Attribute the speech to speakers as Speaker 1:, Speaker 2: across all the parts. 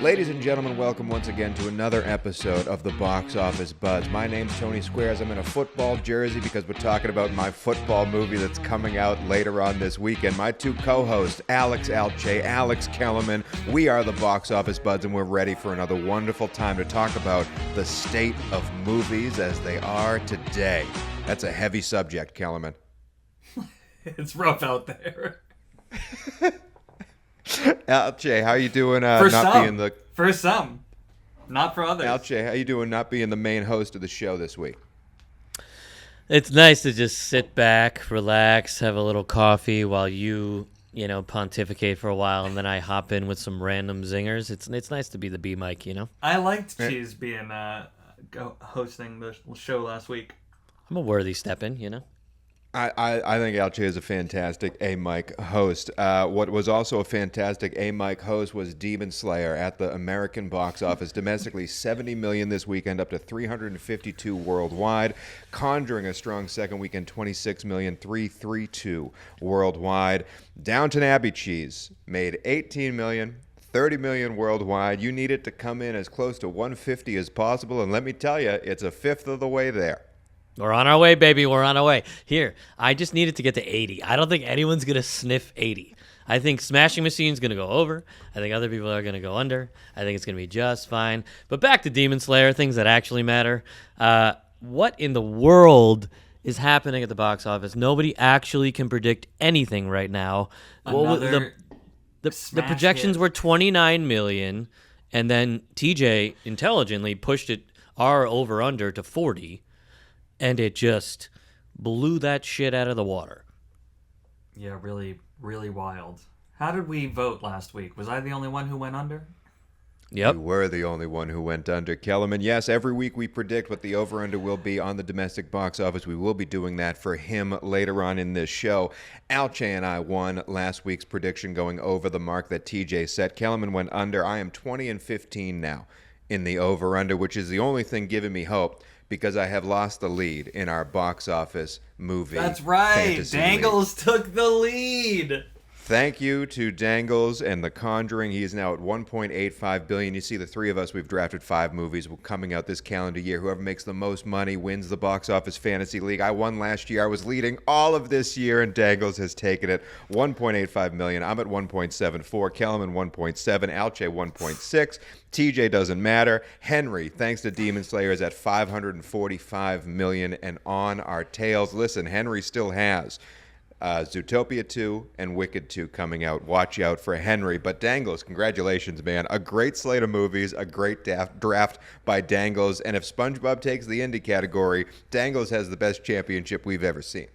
Speaker 1: Ladies and gentlemen, welcome once again to another episode of the Box Office Buzz. My name's Tony Squares. I'm in a football jersey because we're talking about my football movie that's coming out later on this weekend. My two co-hosts, Alex Alche, Alex Kellerman, we are the Box Office Buzz, and we're ready for another wonderful time to talk about the state of movies as they are today. That's a heavy subject, Kellerman.
Speaker 2: It's rough out there.
Speaker 1: Alche, how you doing?
Speaker 2: For some, not for others.
Speaker 1: Alche, how you doing? Not being the main host of the show this week.
Speaker 3: It's nice to just sit back, relax, have a little coffee while you pontificate for a while, and then I hop in with some random zingers. It's nice to be the B mic,
Speaker 2: I liked Cheese being hosting the show last week.
Speaker 3: I'm a worthy step in,
Speaker 1: I think Alche is a fantastic A-Mike host. What was also a fantastic A-Mike host was Demon Slayer at the American box office. Domestically, $70 million this weekend, up to $352 worldwide. Conjuring a strong second weekend, $26 million, $332 worldwide. Downton Abbey Cheese made $18 million. $30 million worldwide. You need it to come in as close to 150 as possible, and let me tell you, it's a fifth of the way there.
Speaker 3: We're on our way, baby. We're on our way. Here, I just needed to get to 80. I don't think anyone's going to sniff 80. I think Smashing Machine's going to go over. I think other people are going to go under. I think it's going to be just fine. But back to Demon Slayer, things that actually matter. What in the world is happening at the box office? Nobody actually can predict anything right now. The projections were 29 million, and then TJ intelligently pushed our over-under to 40. And it just blew that shit out of the water.
Speaker 2: Yeah, really, really wild. How did we vote last week? Was I the only one who went under?
Speaker 3: Yep.
Speaker 1: You were the only one who went under, Kellerman. Yes, every week we predict what the over-under will be on the domestic box office. We will be doing that for him later on in this show. Alche and I won last week's prediction going over the mark that TJ set. Kellerman went under. I am 20-15 now in the over-under, which is the only thing giving me hope, because I have lost the lead in our box office movie.
Speaker 2: That's right. Dangles took the lead.
Speaker 1: Thank you to Dangles and The Conjuring. He is now at $1.85 billion. You see, the three of us, we've drafted 5 movies coming out this calendar year. Whoever makes the most money wins the Box Office Fantasy League. I won last year. I was leading all of this year, and Dangles has taken it. $1.85 million. I'm at 1.74. Kellerman 1.7. Alche 1.6. TJ doesn't matter. Henry, thanks to Demon Slayer, is at $545 million and on our tails. Listen, Henry still has Zootopia 2 and Wicked 2 coming out. Watch out for Henry. But Dangles, congratulations, man. A great slate of movies, a great draft by Dangles. And if SpongeBob takes the indie category, Dangles has the best championship we've ever seen.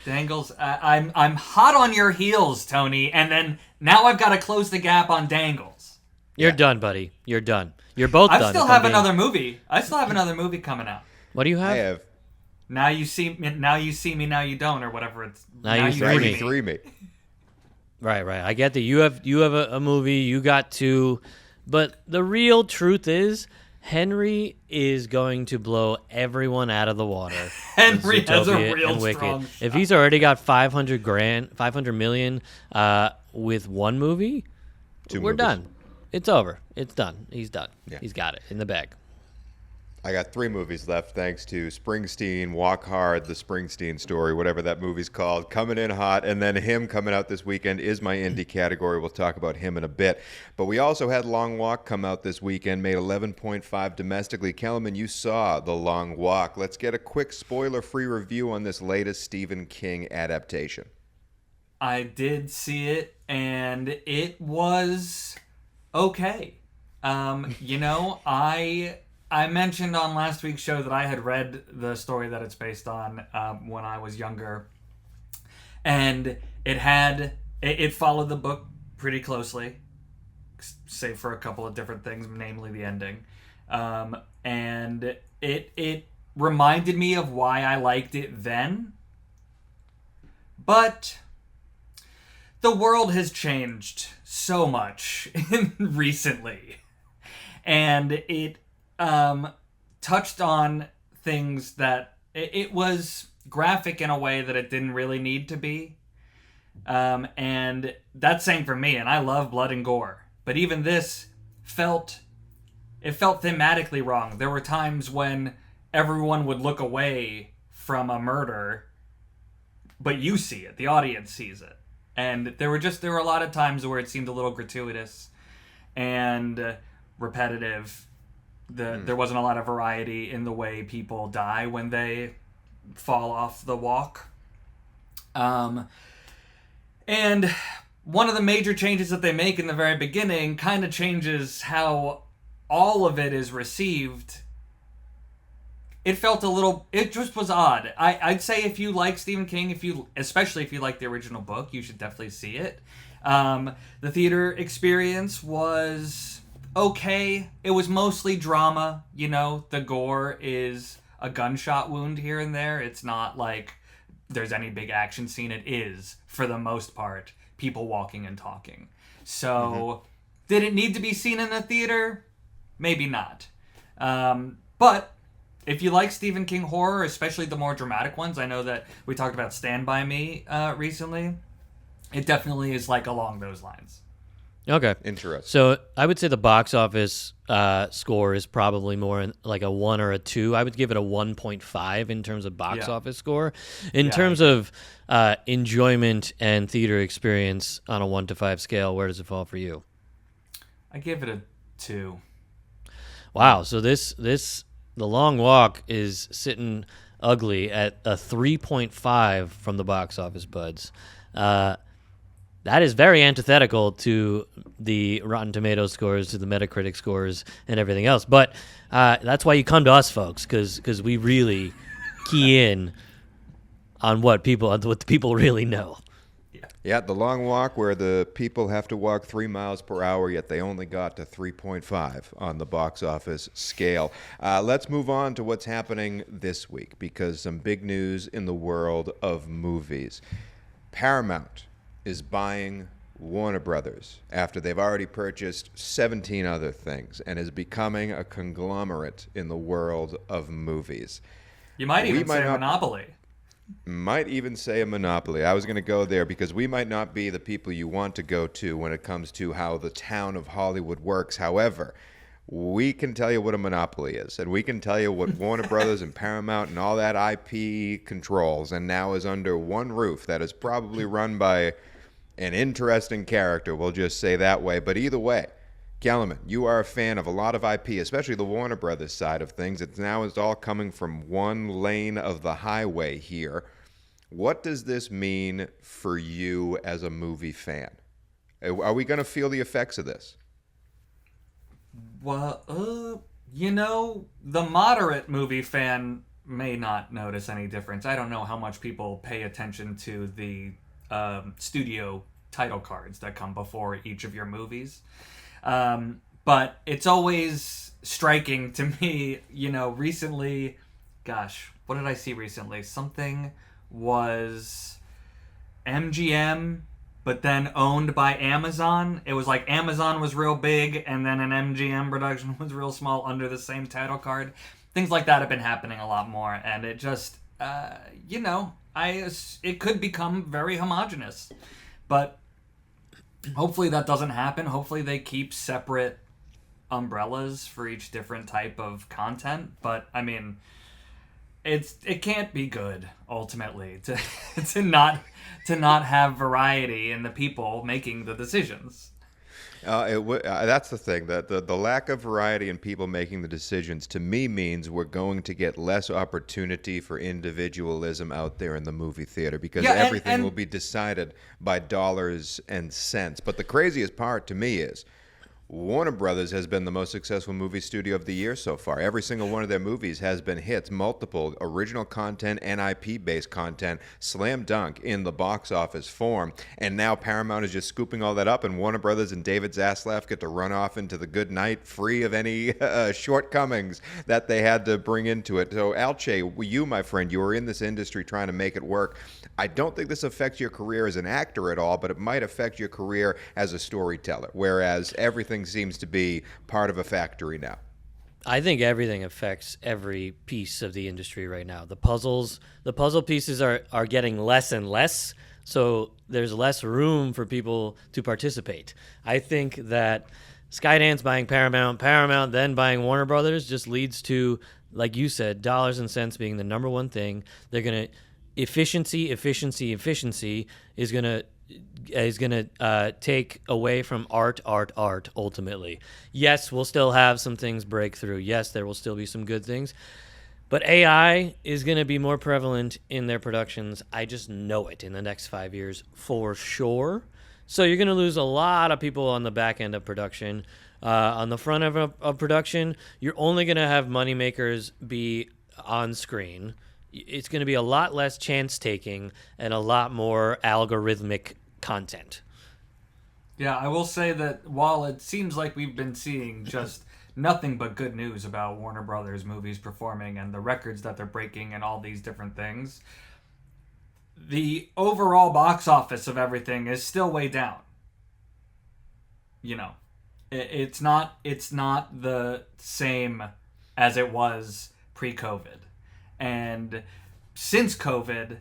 Speaker 2: Dangles, I'm hot on your heels, Tony. And then now I've got to close the gap on Dangles.
Speaker 3: You're done, buddy. You're done. You're both done.
Speaker 2: I still have another movie coming out.
Speaker 3: What do you have?
Speaker 1: I have.
Speaker 2: Now you see me, now you don't, or whatever it's.
Speaker 3: Now you
Speaker 1: three me.
Speaker 3: Right. I get that you have a movie, you got 2, but the real truth is Henry is going to blow everyone out of the water.
Speaker 2: Henry has a real strong shot.
Speaker 3: If he's already got 500 million with one movie, we're done. It's over. It's done. He's done. Yeah. He's got it in the bag.
Speaker 1: I got 3 movies left thanks to Springsteen, Walk Hard, The Springsteen Story, whatever that movie's called, coming in hot. And then him coming out this weekend is my indie category. We'll talk about him in a bit. But we also had Long Walk come out this weekend, made 11.5 domestically. Kellerman, you saw The Long Walk. Let's get a quick spoiler-free review on this latest Stephen King adaptation.
Speaker 2: I did see it, and it was okay. I mentioned on last week's show that I had read the story that it's based on when I was younger, and it followed the book pretty closely, save for a couple of different things, namely the ending, and it reminded me of why I liked it then, but the world has changed so much recently, and it touched on things that it was graphic in a way that it didn't really need to be. And that's same for me, and I love blood and gore. But even this felt thematically wrong. There were times when everyone would look away from a murder, but you see it, the audience sees it. And there were a lot of times where it seemed a little gratuitous and repetitive. There wasn't a lot of variety in the way people die when they fall off the walk. And one of the major changes that they make in the very beginning kind of changes how all of it is received. It just was odd. I'd say if you like Stephen King, especially if you like the original book, you should definitely see it. The theater experience was okay. It was mostly drama. The gore is a gunshot wound here and there. It's not like there's any big action scene. It is, for the most part, people walking and talking. So, did it need to be seen in a theater? Maybe not. But if you like Stephen King horror, especially the more dramatic ones, I know that we talked about Stand By Me recently. It definitely is along those lines.
Speaker 3: Okay.
Speaker 1: Interesting.
Speaker 3: So I would say the box office score is probably more like a 1 or a 2. I would give it a 1.5 in terms of box office score. In terms of enjoyment and theater experience on a 1 to 5 scale, where does it fall for you?
Speaker 2: I give it a 2.
Speaker 3: Wow. So The Long Walk is sitting ugly at a 3.5 from the box office buds. That is very antithetical to the Rotten Tomatoes scores, to the Metacritic scores, and everything else. But that's why you come to us, folks, because we really key in on what the people really know.
Speaker 1: Yeah, The Long Walk, where the people have to walk 3 miles per hour, yet they only got to 3.5 on the box office scale. Let's move on to what's happening this week, because some big news in the world of movies. Paramount is buying Warner Brothers after they've already purchased 17 other things and is becoming a conglomerate in the world of movies.
Speaker 2: You might even say a monopoly.
Speaker 1: Might even say a monopoly. I was going to go there because we might not be the people you want to go to when it comes to how the town of Hollywood works. However, we can tell you what a monopoly is, and we can tell you what Warner Brothers and Paramount and all that IP controls, and now is under one roof that is probably run by an interesting character, we'll just say that way. But either way, Kellerman, you are a fan of a lot of IP, especially the Warner Brothers side of things. It's all coming from one lane of the highway here. What does this mean for you as a movie fan? Are we going to feel the effects of this?
Speaker 2: Well, the moderate movie fan may not notice any difference. I don't know how much people pay attention to the studio title cards that come before each of your movies. But it's always striking to me, recently, gosh, what did I see recently? Something was MGM, but then owned by Amazon. It was like Amazon was real big, and then an MGM production was real small under the same title card. Things like that have been happening a lot more, and it just, it could become very homogenous. But hopefully that doesn't happen. Hopefully they keep separate umbrellas for each different type of content. But I mean, it can't be good ultimately to not have variety in the people making the decisions.
Speaker 1: That's the thing. That the lack of variety in people making the decisions, to me, means we're going to get less opportunity for individualism out there in the movie theater, because everything will be decided by dollars and cents. But the craziest part to me is Warner Brothers has been the most successful movie studio of the year so far. Every single one of their movies has been hits, multiple original content and IP-based content, slam dunk in the box office form. And now Paramount is just scooping all that up, and Warner Brothers and David Zaslav get to run off into the good night free of any shortcomings that they had to bring into it. So, Alche, you, my friend, you were in this industry trying to make it work. I don't think this affects your career as an actor at all, but it might affect your career as a storyteller, whereas everything seems to be part of a factory now.
Speaker 3: I think everything affects every piece of the industry right now. The puzzle pieces are getting less and less, so there's less room for people to participate. I think that Skydance buying Paramount, Paramount then buying Warner Brothers just leads to, like you said, dollars and cents being the number one thing. They're gonna efficiency is gonna take away from art ultimately. Yes, we'll still have some things break through. Yes, there will still be some good things. But AI is going to be more prevalent in their productions. I just know it in the next 5 years for sure. So you're going to lose a lot of people on the back end of production. On the front of production, you're only going to have moneymakers be on screen. It's going to be a lot less chance taking and a lot more algorithmic content.
Speaker 2: Yeah, I will say that while it seems like we've been seeing just nothing but good news about Warner Brothers movies performing and the records that they're breaking and all these different things, the overall box office of everything is still way down. You know, it's not the same as it was pre-COVID. And since COVID,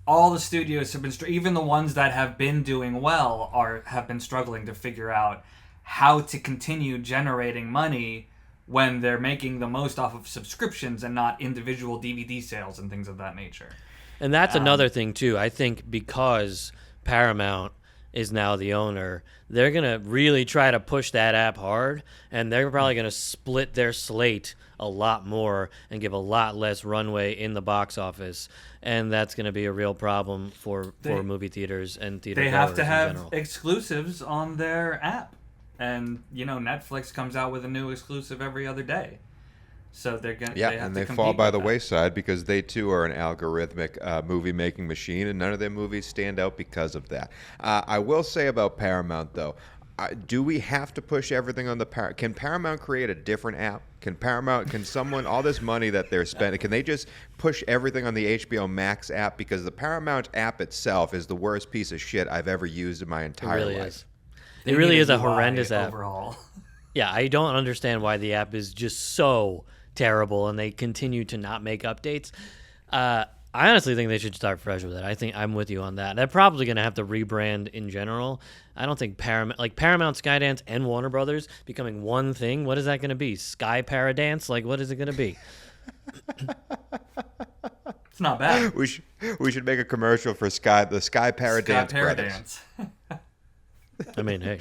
Speaker 2: all the studios have been, even the ones that have been doing well, have been struggling to figure out how to continue generating money when they're making the most off of subscriptions and not individual DVD sales and things of that nature.
Speaker 3: And that's another thing, too. I think because Paramount is now the owner, they're going to really try to push that app hard, and they're probably going to split their slate a lot more and give a lot less runway in the box office, and that's going to be a real problem for movie theaters and theater
Speaker 2: They have to
Speaker 3: in
Speaker 2: have
Speaker 3: general.
Speaker 2: exclusives on their app. And, you know, Netflix comes out with a new exclusive every other day. So they're going to
Speaker 1: Yeah, and they fall by the wayside because they too are an algorithmic movie-making machine, and none of their movies stand out because of that. I will say about Paramount, though, do we have to push everything on the Can Paramount create a different app? Can someone, all this money that they're spending, can they just push everything on the HBO Max app? Because the Paramount app itself is the worst piece of shit I've ever used in my entire life.
Speaker 3: Is. It really is a horrendous app.
Speaker 2: Overall.
Speaker 3: Yeah, I don't understand why the app is just so terrible and they continue to not make updates. I honestly think they should start fresh with it. I think I'm with you on that. They're probably going to have to rebrand in general. I don't think Paramount, Skydance, and Warner Brothers becoming one thing. What is that going to be? Sky Paradance? Like, what is it going to be?
Speaker 2: It's not bad.
Speaker 1: We should make a commercial for the Sky Paradance Brothers.
Speaker 3: I mean, hey.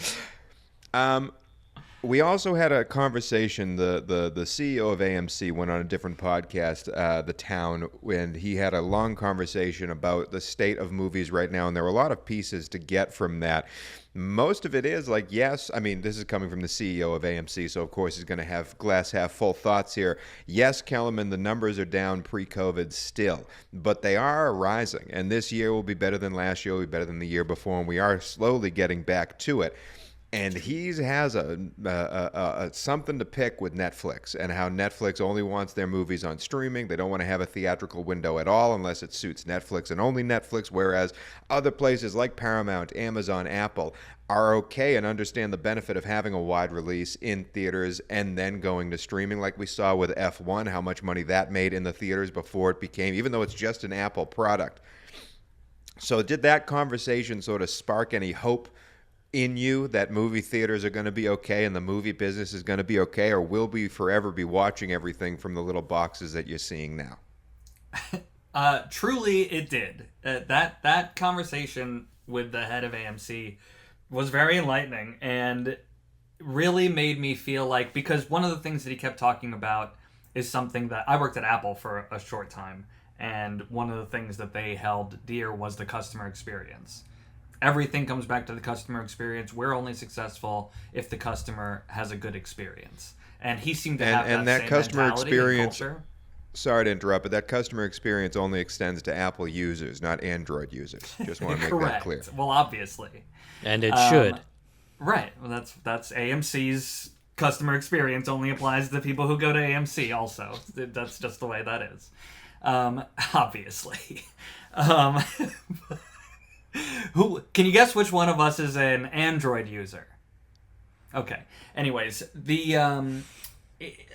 Speaker 1: We also had a conversation. The CEO of AMC went on a different podcast, The Town, and he had a long conversation about the state of movies right now, and there were a lot of pieces to get from that. Most of it is like, yes, I mean, this is coming from the CEO of AMC, so of course he's going to have glass half full thoughts here. Yes, Kellerman, the numbers are down pre-COVID still, but they are rising, and this year will be better than last year, will be better than the year before, and we are slowly getting back to it. And he has a something to pick with Netflix and how Netflix only wants their movies on streaming. They don't want to have a theatrical window at all unless it suits Netflix and only Netflix, whereas other places like Paramount, Amazon, Apple are okay and understand the benefit of having a wide release in theaters and then going to streaming, like we saw with F1, how much money that made in the theaters before it became, even though it's just an Apple product. So did that conversation sort of spark any hope in you that movie theaters are going to be okay and the movie business is going to be okay, or will we forever be watching everything from the little boxes that you're seeing now?
Speaker 2: Truly, it did. That conversation with the head of AMC was very enlightening and really made me feel like, because one of the things that he kept talking about is something that I worked at Apple for a short time, and one of the things that they held dear was the customer experience. Everything comes back to the customer experience. We're only successful if the customer has a good experience. And he seemed to have that same
Speaker 1: customer
Speaker 2: mentality
Speaker 1: experience.
Speaker 2: and culture.
Speaker 1: Sorry to interrupt, but that customer experience only extends to Apple users, not Android users. Just want to make that clear.
Speaker 2: Well, obviously.
Speaker 3: And it should.
Speaker 2: Right. Well, that's AMC's customer experience only applies to people who go to AMC also. That's just the way that is. Obviously. Who can you guess which one of us is an Android user? Okay. Anyways,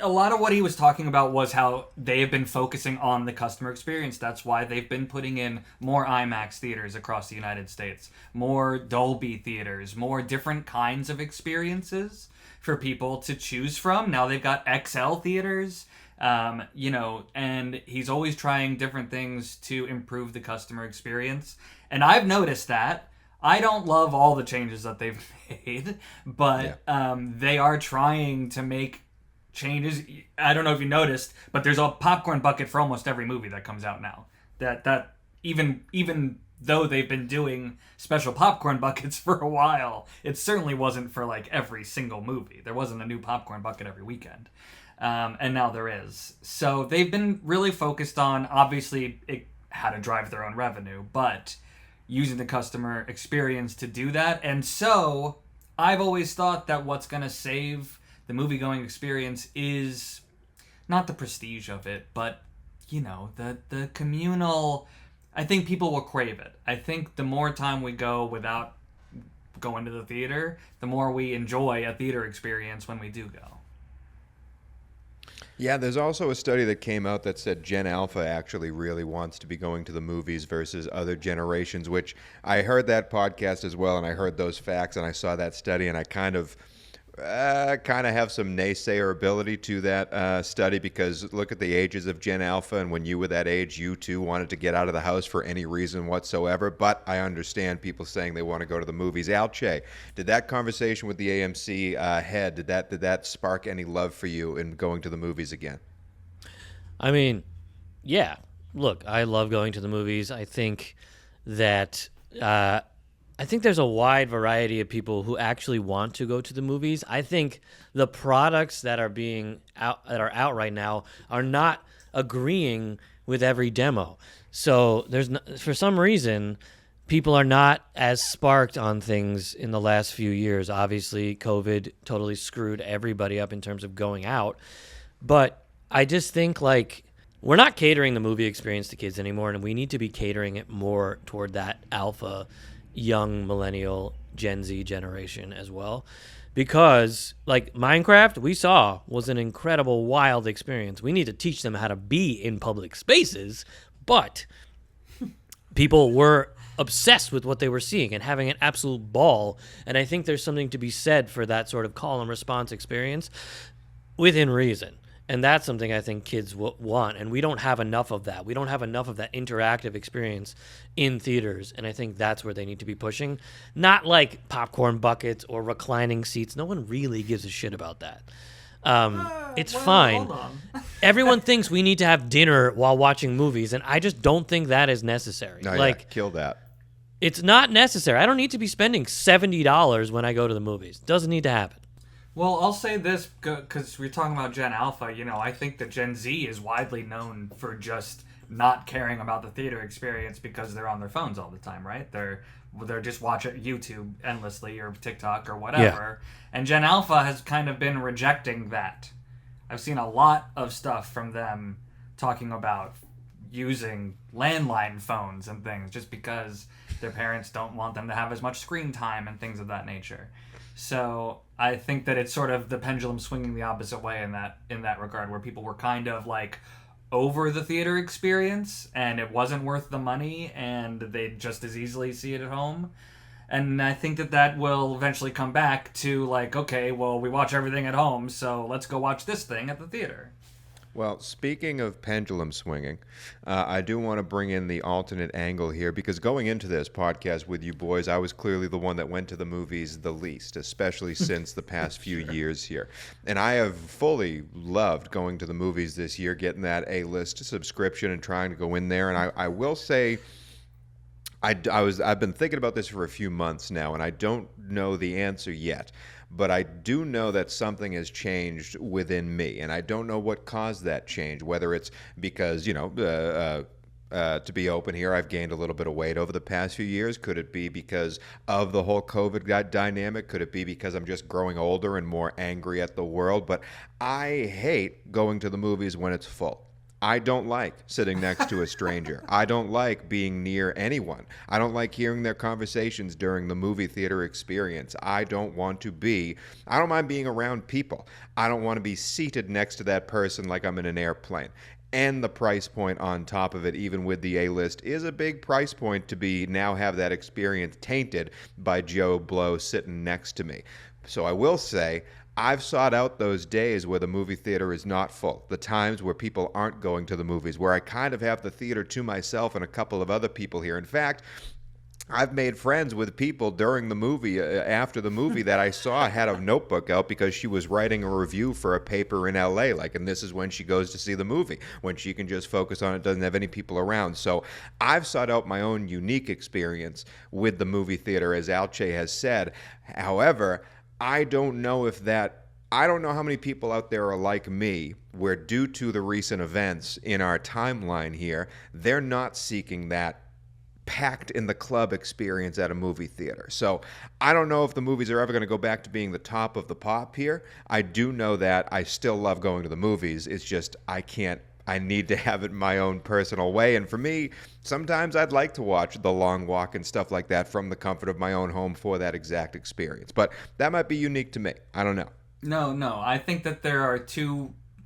Speaker 2: a lot of what he was talking about was how they have been focusing on the customer experience. That's why they've been putting in more IMAX theaters across the United States, more Dolby theaters, more different kinds of experiences for people to choose from. Now they've got XL theaters, and he's always trying different things to improve the customer experience. And I've noticed that. I don't love all the changes that they've made, but they are trying to make changes. I don't know if you noticed, but there's a popcorn bucket for almost every movie that comes out now. That even though they've been doing special popcorn buckets for a while, it certainly wasn't for like every single movie. There wasn't a new popcorn bucket every weekend, and now there is. So they've been really focused on obviously how to drive their own revenue, but using the customer experience to do that. And so I've always thought that what's going to save the movie-going experience is not the prestige of it, but, the communal... I think people will crave it. I think the more time we go without going to the theater, the more we enjoy a theater experience when we do go.
Speaker 1: Yeah, there's also a study that came out that said Gen Alpha actually really wants to be going to the movies versus other generations, which I heard that podcast as well, and I heard those facts, and I saw that study, and I kind of have some naysayer ability to that study, because look at the ages of Gen Alpha, and when you were that age, you too wanted to get out of the house for any reason whatsoever. But I understand people saying they want to go to the movies. Alche, did that conversation with the AMC head, did that spark any love for you in going to the movies again?
Speaker 3: I mean, yeah. Look, I love going to the movies. I think that there's a wide variety of people who actually want to go to the movies. I think the products that are out right now are not agreeing with every demo. So for some reason, people are not as sparked on things in the last few years. Obviously, COVID totally screwed everybody up in terms of going out. But I just think we're not catering the movie experience to kids anymore, and we need to be catering it more toward that alpha young millennial Gen Z generation as well, because Minecraft we saw was an incredible wild experience. We need to teach them how to be in public spaces, but people were obsessed with what they were seeing and having an absolute ball, and I think there's something to be said for that sort of call and response experience within reason. And that's something I think kids want, and we don't have enough of that. We don't have enough of that interactive experience in theaters, and I think that's where they need to be pushing. Not like popcorn buckets or reclining seats. No one really gives a shit about that. It's fine. Everyone thinks we need to have dinner while watching movies, and I just don't think that is necessary.
Speaker 1: No, kill that.
Speaker 3: It's not necessary. I don't need to be spending $70 when I go to the movies. Doesn't need to happen.
Speaker 2: Well, I'll say this, because we're talking about Gen Alpha, I think that Gen Z is widely known for just not caring about the theater experience because they're on their phones all the time, right? They're just watching YouTube endlessly or TikTok or whatever. Yeah. And Gen Alpha has kind of been rejecting that. I've seen a lot of stuff from them talking about using landline phones and things just because their parents don't want them to have as much screen time and things of that nature. So I think that it's sort of the pendulum swinging the opposite way in that regard, where people were kind of over the theater experience and it wasn't worth the money and they'd just as easily see it at home. And I think that will eventually come back to okay, well, we watch everything at home, so let's go watch this thing at the theater.
Speaker 1: Well, speaking of pendulum swinging, I do want to bring in the alternate angle here, because going into this podcast with you boys, I was clearly the one that went to the movies the least, especially since the past few years here. And I have fully loved going to the movies this year, getting that A-list subscription and trying to go in there. And I will say, I've been thinking about this for a few months now, and I don't know the answer yet. But I do know that something has changed within me, and I don't know what caused that change, whether it's because, to be open here, I've gained a little bit of weight over the past few years. Could it be because of the whole COVID dynamic? Could it be because I'm just growing older and more angry at the world? But I hate going to the movies when it's full. I don't like sitting next to a stranger. I don't like being near anyone. I don't like hearing their conversations during the movie theater experience. I don't mind being around people. I don't want to be seated next to that person like I'm in an airplane. And the price point on top of it, even with the A-list, is a big price point to now have that experience tainted by Joe Blow sitting next to me. So I will say, I've sought out those days where the movie theater is not full, the times where people aren't going to the movies, where I kind of have the theater to myself and a couple of other people here. In fact, I've made friends with people during the movie, after the movie, that I saw had a notebook out because she was writing a review for a paper in LA, and this is when she goes to see the movie, when she can just focus on it, doesn't have any people around. So I've sought out my own unique experience with the movie theater, as Alche has said. However, I don't know how many people out there are like me, where due to the recent events in our timeline here, they're not seeking that packed in the club experience at a movie theater. So I don't know if the movies are ever going to go back to being the top of the pop here. I do know that I still love going to the movies. It's just I need to have it my own personal way. And for me, sometimes I'd like to watch The Long Walk and stuff like that from the comfort of my own home for that exact experience. But that might be unique to me. I don't know.
Speaker 2: No. I think that there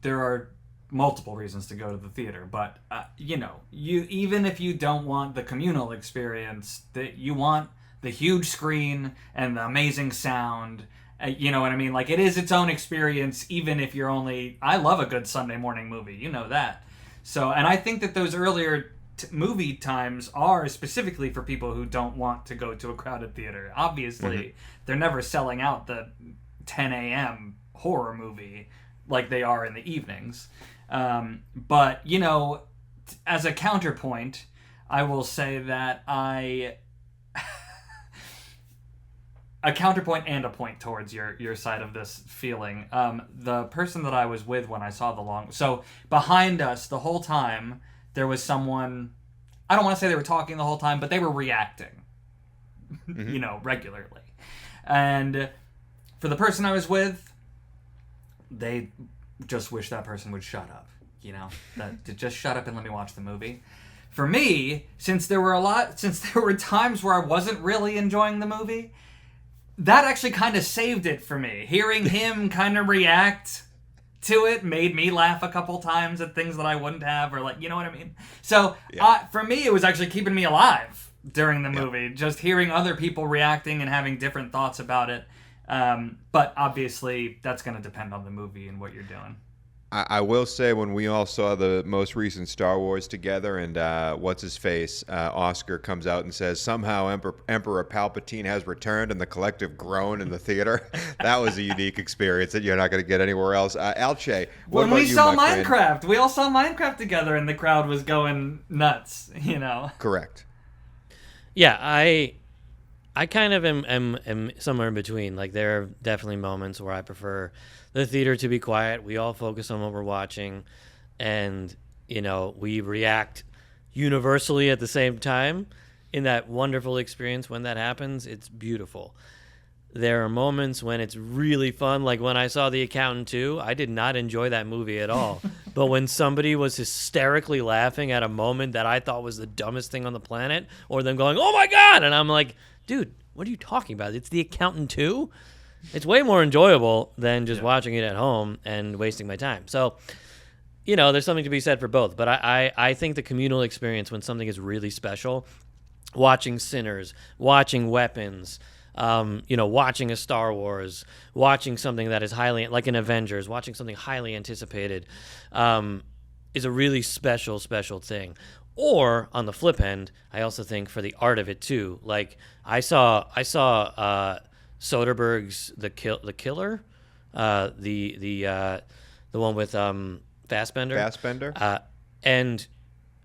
Speaker 2: are multiple reasons to go to the theater. But, you even if you don't want the communal experience, that you want the huge screen and the amazing sound. You know what I mean? It is its own experience, even if you're only... I love a good Sunday morning movie. You know that. So, and I think that those earlier movie times are specifically for people who don't want to go to a crowded theater. Obviously, they're never selling out the 10 a.m. horror movie like they are in the evenings. But, as a counterpoint, I will say that a counterpoint and a point towards your side of this feeling. The person that I was with when I saw so behind us the whole time, there was someone, I don't want to say they were talking the whole time, but they were reacting, regularly. And for the person I was with, they just wish that person would shut up, to just shut up and let me watch the movie. For me, since there were times where I wasn't really enjoying the movie, that actually kind of saved it for me. Hearing him kind of react to it made me laugh a couple times at things that I wouldn't have, or you know what I mean? So for me, it was actually keeping me alive during the movie, just hearing other people reacting and having different thoughts about it. But obviously, that's going to depend on the movie and what you're doing.
Speaker 1: I will say, when we all saw the most recent Star Wars together, and Oscar comes out and says, somehow Emperor Palpatine has returned, and the collective groan in the theater, that was a unique experience that you're not going to get anywhere else. Alche,
Speaker 2: when we saw Minecraft, we all saw Minecraft together, and the crowd was going nuts,
Speaker 1: Correct.
Speaker 3: Yeah, I kind of am somewhere in between. There are definitely moments where I prefer the theater to be quiet. We all focus on what we're watching, and we react universally at the same time in that wonderful experience. When that happens, it's beautiful. There are moments when it's really fun, like when I saw The Accountant 2. I did not enjoy that movie at all. But when somebody was hysterically laughing at a moment that I thought was the dumbest thing on the planet, or them going, "Oh my God!" and I'm like, dude, what are you talking about? It's The Accountant 2? It's way more enjoyable than just watching it at home and wasting my time. So, there's something to be said for both. But I think the communal experience, when something is really special, watching Sinners, watching Weapons, watching a Star Wars, watching something that is highly, like an Avengers, watching something highly anticipated, is a really special, special thing. Or on the flip end, I also think for the art of it too. I saw Soderbergh's The Killer, the one with Fassbender. And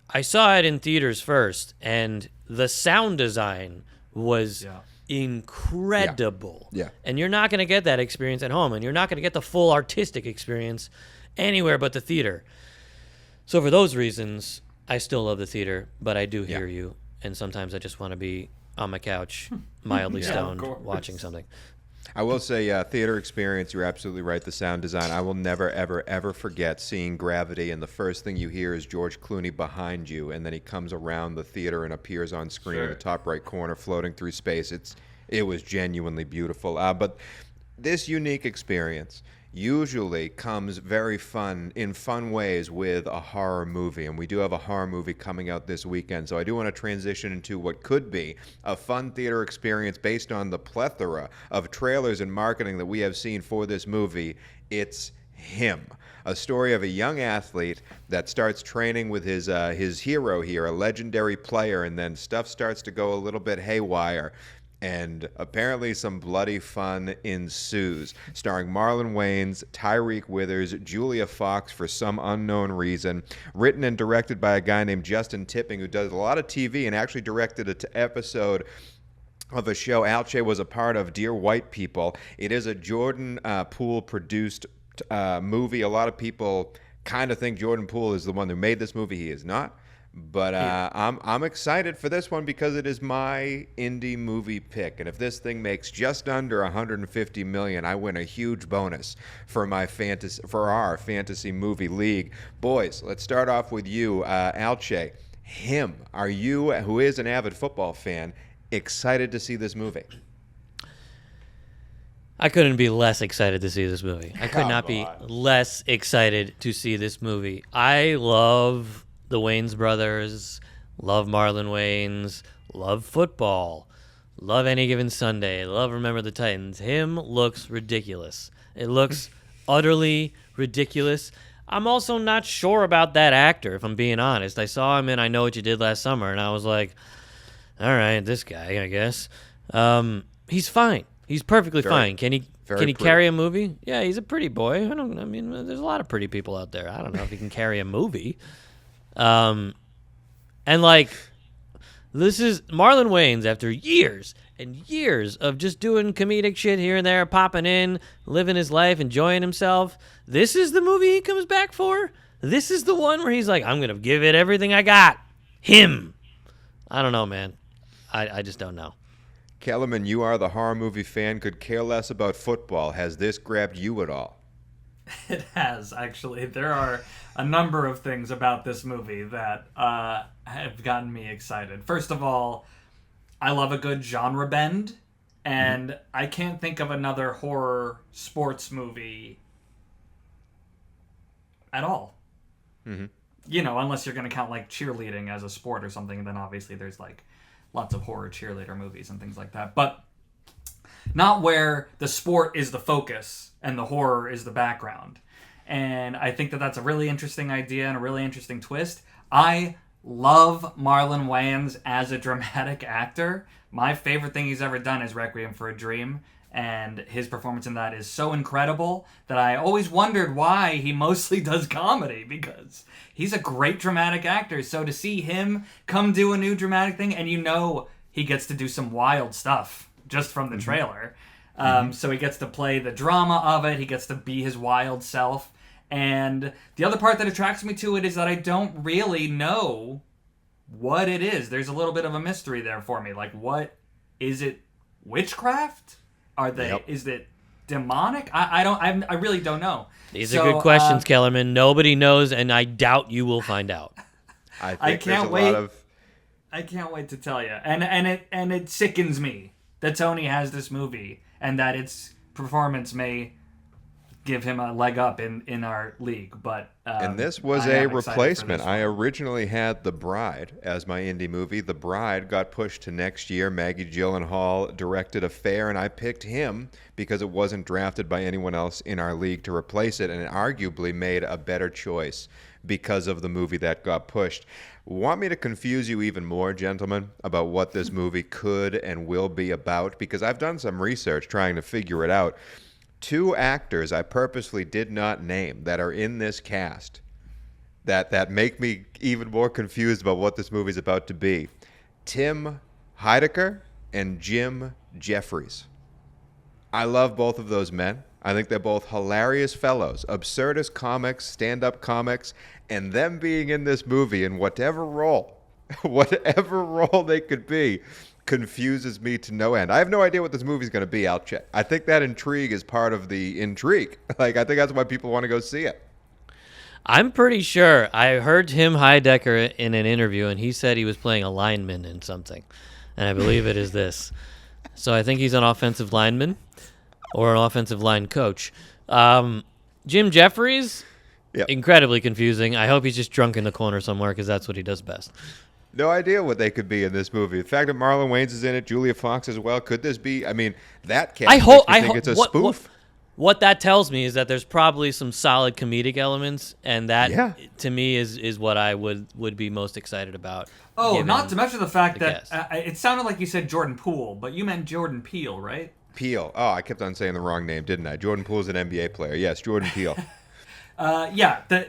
Speaker 3: I saw it in theaters first, and the sound design was incredible.
Speaker 1: Yeah.
Speaker 3: And you're not going to get that experience at home, and you're not going to get the full artistic experience anywhere but the theater. So for those reasons, I still love the theater, but I do hear you, and sometimes I just want to be on my couch, mildly stoned, watching something.
Speaker 1: I will say, theater experience, you're absolutely right. The sound design, I will never, ever, ever forget seeing Gravity, and the first thing you hear is George Clooney behind you, and then he comes around the theater and appears on screen in the top right corner, floating through space. It was genuinely beautiful. But this unique experience usually comes very in fun ways with a horror movie, and we do have a horror movie coming out this weekend, so I do want to transition into what could be a fun theater experience based on the plethora of trailers and marketing that we have seen for this movie. It's Him, a story of a young athlete that starts training with his hero here, a legendary player, and then stuff starts to go a little bit haywire. And apparently some bloody fun ensues. Starring Marlon Wayans, Tyreek Withers, Julia Fox for some unknown reason. Written and directed by a guy named Justin Tipping, who does a lot of TV and actually directed an episode of a show Alche was a part of, Dear White People. It is a Jordan Poole produced movie. A lot of people kind of think Jordan Poole is the one who made this movie. He is not. But I'm excited for this one because it is my indie movie pick, and if this thing makes just under 150 million, I win a huge bonus for our fantasy movie league. Boys, let's start off with you, Alche. Him, are you, who is an avid football fan, excited to see this movie?
Speaker 3: I couldn't be less excited to see this movie. I could not be less excited to see this movie. I love the Wayans brothers, love Marlon Wayans, love football, love Any Given Sunday, love Remember the Titans. Him looks ridiculous. It looks utterly ridiculous. I'm also not sure about that actor, if I'm being honest. I saw him in I Know What You Did Last Summer, and I was like, all right, this guy, I guess. He's fine. He's perfectly fine. Can he carry a movie? Yeah, he's a pretty boy. There's a lot of pretty people out there. I don't know if he can carry a movie. This is Marlon Wayans after years and years of just doing comedic shit here and there, popping in, living his life, enjoying himself. This is the movie he comes back for? This is the one where he's like, I'm going to give it everything I got. Him. I don't know, man. I just don't know.
Speaker 1: Kellerman, you are the horror movie fan, could care less about football. Has this grabbed you at all?
Speaker 2: It has, actually. There are a number of things about this movie that have gotten me excited. First of all, I love a good genre bend, and I can't think of another horror sports movie at all. Mm-hmm. Unless you're going to count like cheerleading as a sport or something, and then obviously there's like lots of horror cheerleader movies and things like that. But not where the sport is the focus and the horror is the background. And I think that that's a really interesting idea and a really interesting twist. I love Marlon Wayans as a dramatic actor. My favorite thing he's ever done is Requiem for a Dream, and his performance in that is so incredible that I always wondered why he mostly does comedy, because he's a great dramatic actor. So to see him come do a new dramatic thing, and he gets to do some wild stuff just from the trailer. So he gets to play the drama of it. He gets to be his wild self. And the other part that attracts me to it is that I don't really know what it is. There's a little bit of a mystery there for me. Like, what is it? Witchcraft? Is it demonic? I really don't know.
Speaker 3: These are good questions, Kellerman. Nobody knows, and I doubt you will find out.
Speaker 2: I can't wait. I can't wait to tell you. And it sickens me that Tony has this movie and that its performance may give him a leg up in our league. But
Speaker 1: and this was a replacement. I originally had The Bride as my indie movie. The Bride got pushed to next year. Maggie Gyllenhaal directed Affair, and I picked him because it wasn't drafted by anyone else in our league to replace it, and it arguably made a better choice because of the movie that got pushed. Want me to confuse you even more, gentlemen, about what this movie could and will be about? Because I've done some research trying to figure it out. 2 actors I purposely did not name that are in this cast that make me even more confused about what this movie's about to be. Tim Heidecker and Jim Jeffries. I love both of those men. I think they're both hilarious fellows, absurdist comics, stand-up comics, and them being in this movie in whatever role they could be, confuses me to no end. I have no idea what this movie's going to be. I'll check. I think that intrigue is part of the intrigue. Like, I think that's why people want to go see it.
Speaker 3: I'm pretty sure I heard Tim Heidecker in an interview, and he said he was playing a lineman in something, and I believe it is this. So I think he's an offensive lineman or an offensive line coach. Jim Jeffries,
Speaker 1: Yep.
Speaker 3: incredibly confusing. I hope he's just drunk in the corner somewhere because that's what he does best.
Speaker 1: No idea what they could be in this movie. The fact that Marlon Wayans is in it, Julia Fox as well. Could this be? I mean, that cast makes me think it's a spoof.
Speaker 3: What that tells me is that there's probably some solid comedic elements, and that to me is what I would be most excited about.
Speaker 2: Oh, not to mention the fact that
Speaker 3: cast.
Speaker 2: it sounded like you said Jordan Poole, but you meant Jordan Peele, right?
Speaker 1: Peele. Oh, I kept on saying the wrong name, didn't I? Jordan Poole's an NBA player. Yes, Jordan Peele.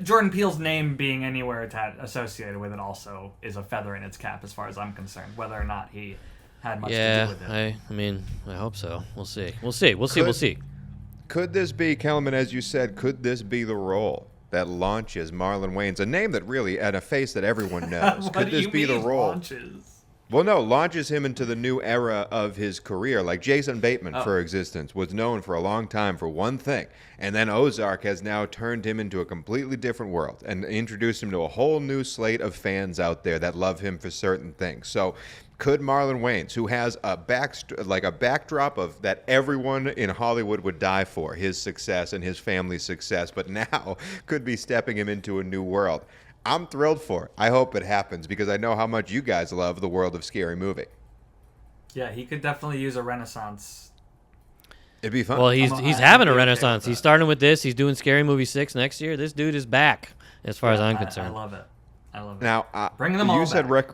Speaker 2: Jordan Peele's name being anywhere associated with it also is a feather in its cap as far as I'm concerned, whether or not he had much to do with it.
Speaker 3: I mean, I hope so. We'll see. We'll see.
Speaker 1: Could this be, Kellerman, as you said, could this be the role that launches Marlon Wayans, a name that really, and a face that everyone knows? Could this be the role?
Speaker 2: Launches?
Speaker 1: Well, no, launches him into the new era of his career. Like Jason Bateman, for existence, was known for a long time for one thing. And then Ozark has now turned him into a completely different world and introduced him to a whole new slate of fans out there that love him for certain things. So could Marlon Wayans, who has a backdrop of that everyone in Hollywood would die for, his success and his family's success, but now could be stepping him into a new world? I'm thrilled for it. I hope it happens because I know how much you guys love the world of Scary Movie.
Speaker 2: Yeah, he could definitely use a renaissance.
Speaker 1: It'd be fun.
Speaker 3: Well, he's having a renaissance. He's starting with this. He's doing Scary Movie 6 next year. This dude is back, as far as I'm concerned.
Speaker 2: I love it.
Speaker 1: Now,
Speaker 2: bring them all back.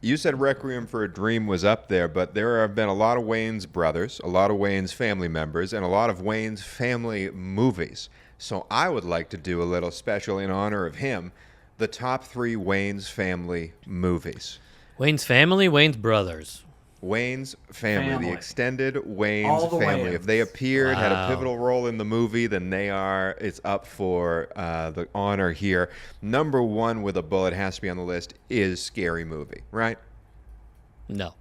Speaker 1: You said Requiem for a Dream was up there, but there have been a lot of Wayans brothers, a lot of Wayans family members, and a lot of Wayans family movies. So I would like to do a little special in honor of him, the top 3 Wayans family movies.
Speaker 3: Wayans family, Wayans brothers.
Speaker 1: Wayans family, the extended
Speaker 2: All
Speaker 1: Wayans
Speaker 2: the
Speaker 1: family.
Speaker 2: Wayans.
Speaker 1: If they appeared, had a
Speaker 3: Wow.
Speaker 1: pivotal role in the movie, then it's up for the honor here. Number 1 with a bullet has to be on the list is Scary Movie, right?
Speaker 3: No.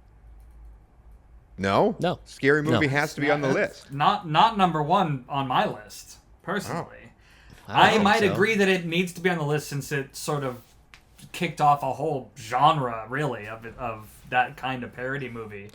Speaker 1: No?
Speaker 3: No.
Speaker 1: Scary Movie
Speaker 3: No.
Speaker 1: has to be on the list.
Speaker 2: Not number 1 on my list, personally.
Speaker 3: I
Speaker 2: I
Speaker 3: don't
Speaker 2: might
Speaker 3: think so.
Speaker 2: agree that it needs to be on the list since it sort of kicked off a whole genre, really, of that kind of parody movie.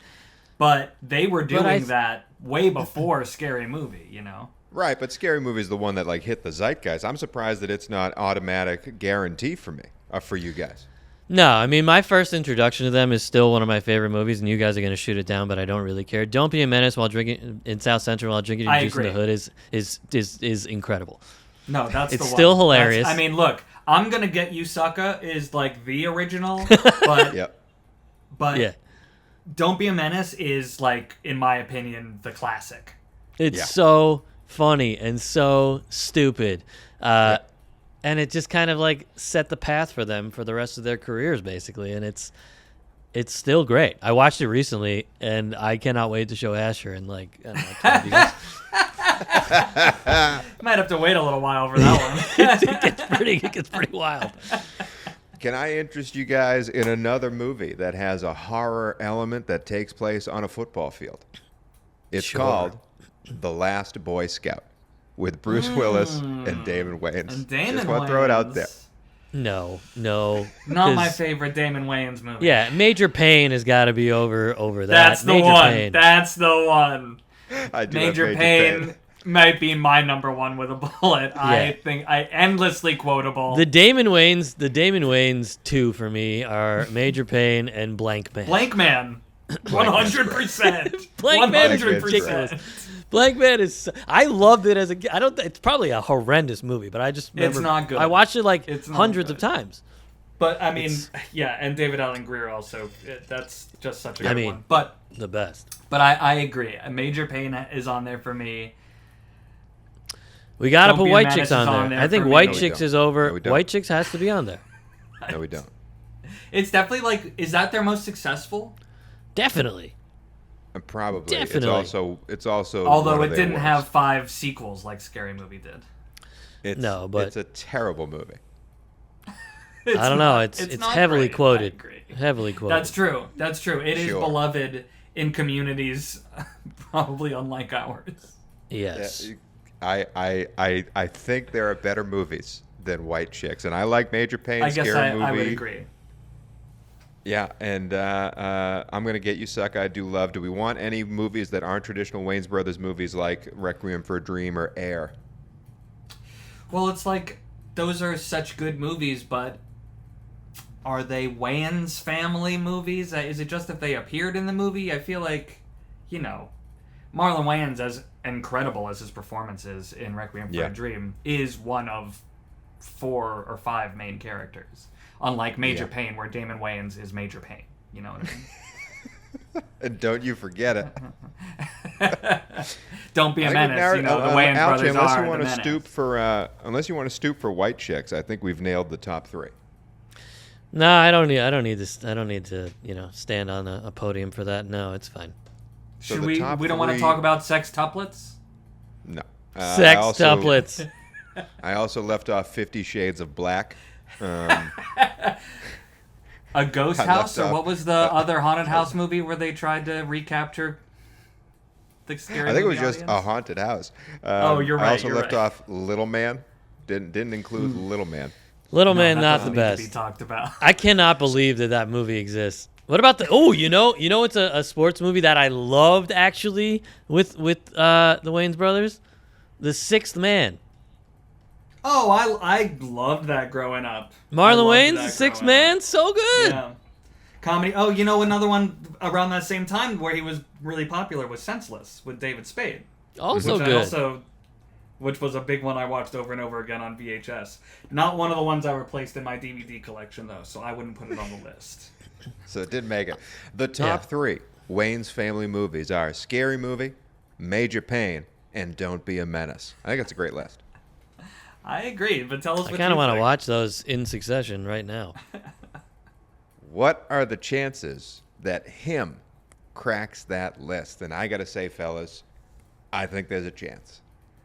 Speaker 2: But they were doing that way before Scary Movie, you know?
Speaker 1: Right, but Scary Movie is the one that hit the zeitgeist. I'm surprised that it's not automatic guarantee for me, for you guys.
Speaker 3: No, I mean, my first introduction to them is still one of my favorite movies, and you guys are going to shoot it down, but I don't really care. Don't Be a Menace while drinking in South Central while drinking
Speaker 2: I
Speaker 3: juice in the
Speaker 2: agree.
Speaker 3: hood is incredible.
Speaker 2: No, that's
Speaker 3: It's
Speaker 2: the one.
Speaker 3: still hilarious.
Speaker 2: I mean, look, I'm Gonna Get You Sucker is the original, but
Speaker 1: Yep.
Speaker 3: Yeah.
Speaker 2: Don't Be a Menace is in my opinion, the classic.
Speaker 3: It's so funny and so stupid. And it just kind of set the path for them for the rest of their careers, basically. And it's still great. I watched it recently, and I cannot wait to show Asher in I don't know, 12 years.
Speaker 2: Might have to wait a little while for that one.
Speaker 3: It gets pretty wild.
Speaker 1: Can I interest you guys in another movie that has a horror element that takes place on a football field? It's
Speaker 3: Sure.
Speaker 1: called The Last Boy Scout with Bruce Willis and Damon Wayans.
Speaker 2: And Damon
Speaker 1: Just want to throw it out
Speaker 2: Wayans.
Speaker 1: there.
Speaker 3: No.
Speaker 2: Not my
Speaker 3: 'cause-
Speaker 2: favorite Damon Wayans movie.
Speaker 3: Yeah, Major Pain has got to be over that.
Speaker 2: That's the
Speaker 3: Major
Speaker 2: one.
Speaker 3: Payne.
Speaker 2: That's the one.
Speaker 1: I do have
Speaker 2: Major Pain might be my number 1 with a bullet. I think endlessly quotable.
Speaker 3: The Damon Wayans 2 for me are Major Pain and Blank Man.
Speaker 2: Blank Man. 100%.
Speaker 3: Blank Man is
Speaker 2: 100%.
Speaker 3: ridiculous. Blank Man is. I loved it as a kid. It's probably a horrendous movie, but I just remember.
Speaker 2: It's not good.
Speaker 3: I watched it
Speaker 2: It's not
Speaker 3: hundreds
Speaker 2: good.
Speaker 3: of times.
Speaker 2: But I mean, and David Allen Greer also. That's just such a good one. But
Speaker 3: The best.
Speaker 2: I agree. Major Pain is on there for me.
Speaker 3: We got to
Speaker 2: Don't
Speaker 3: put
Speaker 2: Be a
Speaker 3: White
Speaker 2: Menace
Speaker 3: Chicks
Speaker 2: is
Speaker 3: on
Speaker 2: on
Speaker 3: there.
Speaker 2: there
Speaker 3: I think
Speaker 2: for me.
Speaker 3: White
Speaker 1: No, we
Speaker 3: Chicks
Speaker 1: don't.
Speaker 3: is over.
Speaker 1: No, we don't.
Speaker 3: White Chicks has to be on there.
Speaker 1: No, we don't.
Speaker 2: It's definitely is that their most successful?
Speaker 3: Definitely.
Speaker 1: Probably.
Speaker 3: Definitely.
Speaker 1: It's also.
Speaker 2: Although
Speaker 1: one
Speaker 2: it
Speaker 1: of their
Speaker 2: didn't
Speaker 1: worst.
Speaker 2: have 5 sequels like Scary Movie did.
Speaker 1: It's,
Speaker 3: No, but-
Speaker 1: it's a terrible movie.
Speaker 3: I don't know. It's
Speaker 2: not
Speaker 3: heavily
Speaker 2: great.
Speaker 3: quoted.
Speaker 2: I agree.
Speaker 3: Heavily quoted.
Speaker 2: That's true. That's true. It is
Speaker 1: Sure.
Speaker 2: beloved in communities probably unlike ours.
Speaker 3: Yes.
Speaker 1: I think there are better movies than White Chicks, and I like Major Payne.
Speaker 2: I guess
Speaker 1: Scary movie.
Speaker 2: I would agree.
Speaker 1: Yeah, and I'm gonna get you, Suck. I do love. Do we want any movies that aren't traditional Wayans Brothers movies like Requiem for a Dream or Air?
Speaker 2: Well, it's like those are such good movies, but are they Wayans family movies? Is it just if they appeared in the movie? I feel like, Marlon Wayans, as incredible as his performance is in Requiem for a Dream, is one of 4 or 5 main characters. Unlike Major Payne, where Damon Wayans is Major Payne. You know what I mean?
Speaker 1: And don't you forget it.
Speaker 2: Don't be a menace. The Wayans
Speaker 1: Alche,
Speaker 2: brothers
Speaker 1: unless
Speaker 2: are
Speaker 1: you want
Speaker 2: the
Speaker 1: to
Speaker 2: menace.
Speaker 1: unless you want to stoop for White Chicks, I think we've nailed the top 3.
Speaker 3: No, I don't need this. I don't need to, stand on a podium for that. No, it's fine.
Speaker 1: So
Speaker 2: Should
Speaker 1: the
Speaker 2: we?
Speaker 1: top
Speaker 2: We don't want to
Speaker 1: 3
Speaker 2: talk about sextuplets.
Speaker 1: No.
Speaker 3: Sextuplets.
Speaker 1: I also left off 50 Shades of Black. Um,
Speaker 2: A ghost
Speaker 1: I
Speaker 2: house,
Speaker 1: left
Speaker 2: or
Speaker 1: off-
Speaker 2: what was the other haunted house movie where they tried to recapture the scary?
Speaker 1: I think it was
Speaker 2: movie
Speaker 1: just a
Speaker 2: audience?
Speaker 1: haunted house.
Speaker 2: Oh, you're right,
Speaker 1: I also
Speaker 2: you're
Speaker 1: left
Speaker 2: right.
Speaker 1: off Little Man. Didn't include Little Man.
Speaker 3: Little
Speaker 2: No,
Speaker 3: Man,
Speaker 2: that
Speaker 3: not
Speaker 2: doesn't
Speaker 3: the
Speaker 2: need to be
Speaker 3: best.
Speaker 2: talked about.
Speaker 3: I cannot believe that movie exists. What about the? Oh, it's a sports movie that I loved actually with the Wayans brothers, The Sixth Man.
Speaker 2: Oh, I loved that growing up. I
Speaker 3: Marlon
Speaker 2: loved
Speaker 3: Wayans,
Speaker 2: that
Speaker 3: The Sixth
Speaker 2: growing
Speaker 3: Man,
Speaker 2: up.
Speaker 3: so good.
Speaker 2: Yeah. Comedy. Oh, another one around that same time where he was really popular was Senseless with David Spade.
Speaker 3: Also
Speaker 2: which
Speaker 3: good.
Speaker 2: Which was a big one I watched over and over again on VHS. Not one of the ones I replaced in my DVD collection, though, so I wouldn't put it on the list.
Speaker 1: So it did make it. The top 3 Wayans Family movies are Scary Movie, Major Payne, and Don't Be a Menace. I think it's a great list.
Speaker 2: I agree, but tell us
Speaker 3: I
Speaker 2: what
Speaker 3: kind
Speaker 2: you
Speaker 3: of want to
Speaker 2: think.
Speaker 3: watch those in succession right now.
Speaker 1: What are the chances that him cracks that list? And I got to say, fellas, I think there's a chance.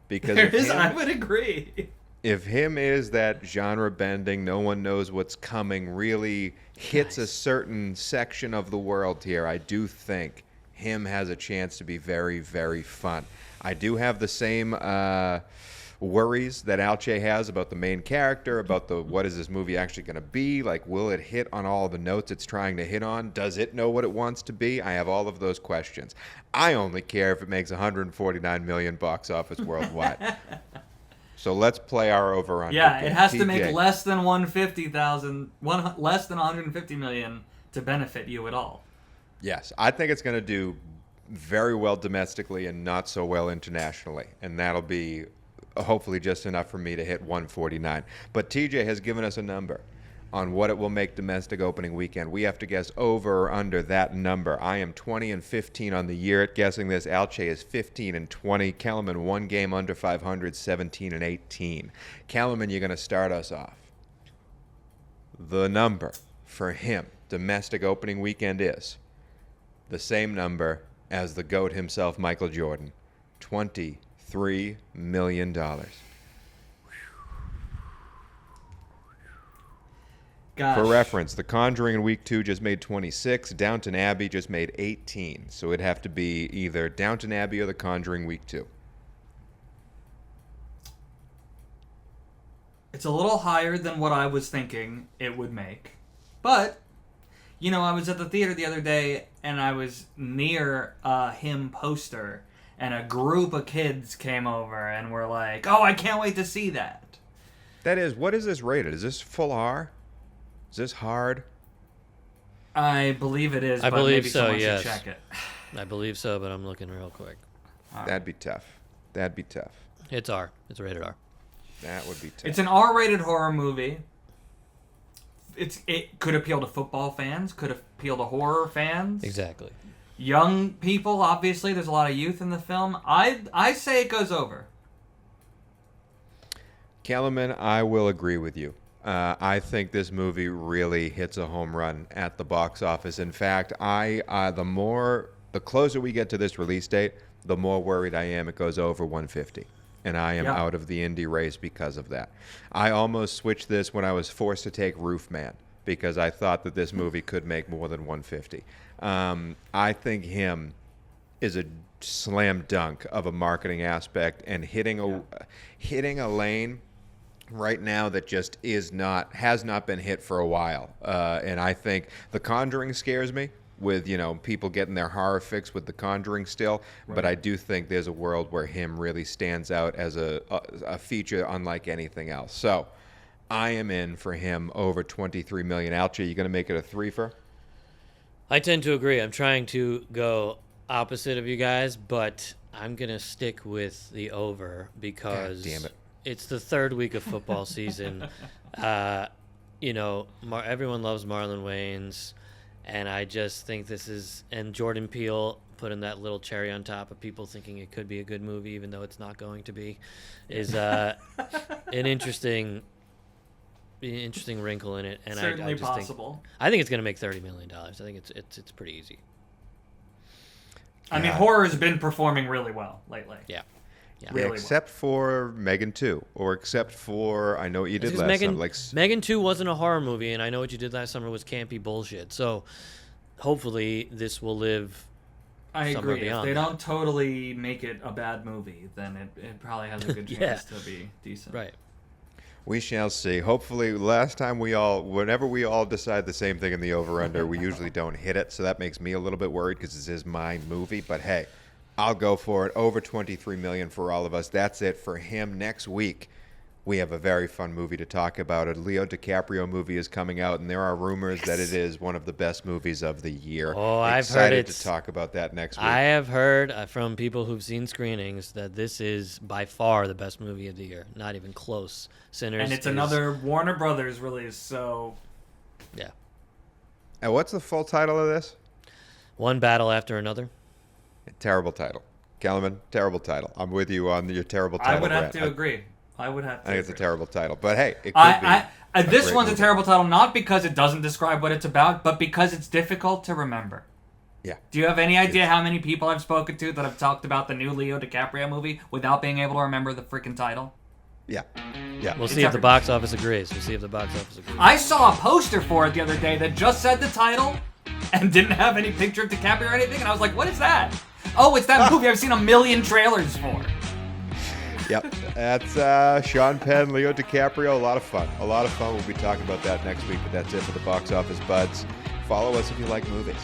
Speaker 1: Because
Speaker 2: There is, I would agree.
Speaker 1: if him is that genre bending, no one knows what's coming, really hits a certain section of the world here, I do think him has a chance to be very, very fun. I do have the same worries that Alche has about the main character, about what is this movie actually going to be? Like, will it hit on all the notes it's trying to hit on? Does it know what it wants to be? I have all of those questions. I only care if it makes 149 million box office worldwide. So let's play our over-under.
Speaker 2: Yeah, it has to
Speaker 1: TJ.
Speaker 2: make less than 150,000, less than 150 million to benefit you at all.
Speaker 1: Yes, I think it's going to do very well domestically and not so well internationally, and that'll be hopefully just enough for me to hit 149. But TJ has given us a number on what it will make domestic opening weekend. We have to guess over or under that number. I am 20-15 on the year at guessing this. Alche is 15-20. Kellerman 1 game under 500, 17-18. Kellerman, you're going to start us off. The number for him domestic opening weekend is the same number as the GOAT himself, Michael Jordan, $23 million.
Speaker 2: Gosh.
Speaker 1: For reference, The Conjuring in week 2 just made 26. Downton Abbey just made 18. So it'd have to be either Downton Abbey or The Conjuring week 2.
Speaker 2: It's a little higher than what I was thinking it would make. But, I was at the theater the other day, and I was near a him poster, and a group of kids came over and were like, "Oh, I can't wait to see that."
Speaker 1: What is this rated? Is this full R? Is this hard?
Speaker 2: I believe it is,
Speaker 3: I
Speaker 2: but
Speaker 3: believe
Speaker 2: maybe
Speaker 3: so,
Speaker 2: someone
Speaker 3: yes.
Speaker 2: should check it.
Speaker 3: I believe so, but I'm looking real quick.
Speaker 1: That'd be tough. That'd be tough.
Speaker 3: It's R. It's rated R.
Speaker 1: That would be tough.
Speaker 2: It's an R-rated horror movie. It could appeal to football fans, could appeal to horror fans.
Speaker 3: Exactly.
Speaker 2: Young people, obviously. There's a lot of youth in the film. I say it goes over.
Speaker 1: Kellerman, I will agree with you. I think this movie really hits a home run at the box office. In fact, the closer we get to this release date, the more worried I am it goes over 150. and I am out of the indie race because of that. I almost switched this when I was forced to take Roofman because I thought that this movie could make more than 150. I think him is a slam dunk of a marketing aspect and hitting a lane right now that just has not been hit for a while. And I think The Conjuring scares me with, people getting their horror fix with The Conjuring still. Right. But I do think there's a world where him really stands out as a feature unlike anything else. So I am in for him over 23 million. Alchi, you going to make it a threefer?
Speaker 3: I tend to agree. I'm trying to go opposite of you guys, but I'm going to stick with the over because
Speaker 1: God damn it.
Speaker 3: It's the third week of football season. Everyone loves Marlon Wayans, and I just think this is, and Jordan Peele putting that little cherry on top of people thinking it could be a good movie, even though it's not going to be, is an interesting wrinkle in it. And
Speaker 2: Certainly
Speaker 3: I just
Speaker 2: possible.
Speaker 3: I think it's going to make $30 million. I think it's pretty easy.
Speaker 2: I mean, horror has been performing really well lately.
Speaker 3: Yeah.
Speaker 2: Really
Speaker 1: except for Megan 2, or except for I Know What You Did Last Summer.
Speaker 3: Megan 2 wasn't a horror movie, and I Know What You Did Last Summer was campy bullshit. So hopefully this will live.
Speaker 2: I
Speaker 3: somewhere
Speaker 2: agree.
Speaker 3: beyond
Speaker 2: If they
Speaker 3: that.
Speaker 2: don't totally make it a bad movie, then it probably has a good chance to be decent.
Speaker 3: Right.
Speaker 1: We shall see. Hopefully, whenever we all decide the same thing in the over-under, we usually don't hit it. So that makes me a little bit worried because this is my movie. But hey, I'll go for it. Over 23 million for all of us. That's it for him. Next week, we have a very fun movie to talk about. A Leo DiCaprio movie is coming out, and there are rumors that it is one of the best movies of the year.
Speaker 3: Oh, I've
Speaker 1: heard
Speaker 3: it.
Speaker 1: to talk about that next week.
Speaker 3: I have heard from people who've seen screenings that this is by far the best movie of the year. Not even close. Sinners.
Speaker 2: And it's another Warner Brothers release, so...
Speaker 3: Yeah.
Speaker 1: And what's the full title of this?
Speaker 3: One Battle After Another.
Speaker 1: Terrible title. Kellerman, terrible title. I'm with you on your terrible title.
Speaker 2: I would have
Speaker 1: rant.
Speaker 2: to agree. I think
Speaker 1: it's a terrible title. But hey, it could be.
Speaker 2: This
Speaker 1: great
Speaker 2: one's
Speaker 1: movie.
Speaker 2: a terrible title, not because it doesn't describe what it's about, but because it's difficult to remember.
Speaker 1: Yeah.
Speaker 2: Do you have any idea how many people I've spoken to that have talked about the new Leo DiCaprio movie without being able to remember the freaking title?
Speaker 1: Yeah.
Speaker 3: We'll see if the box office agrees.
Speaker 2: I saw a poster for it the other day that just said the title and didn't have any picture of DiCaprio or anything, and I was like, what is that? Oh, it's that movie I've seen a million trailers for.
Speaker 1: Yep. That's Sean Penn, Leo DiCaprio. A lot of fun. We'll be talking about that next week, but that's it for the Box Office Buds. Follow us if you like movies.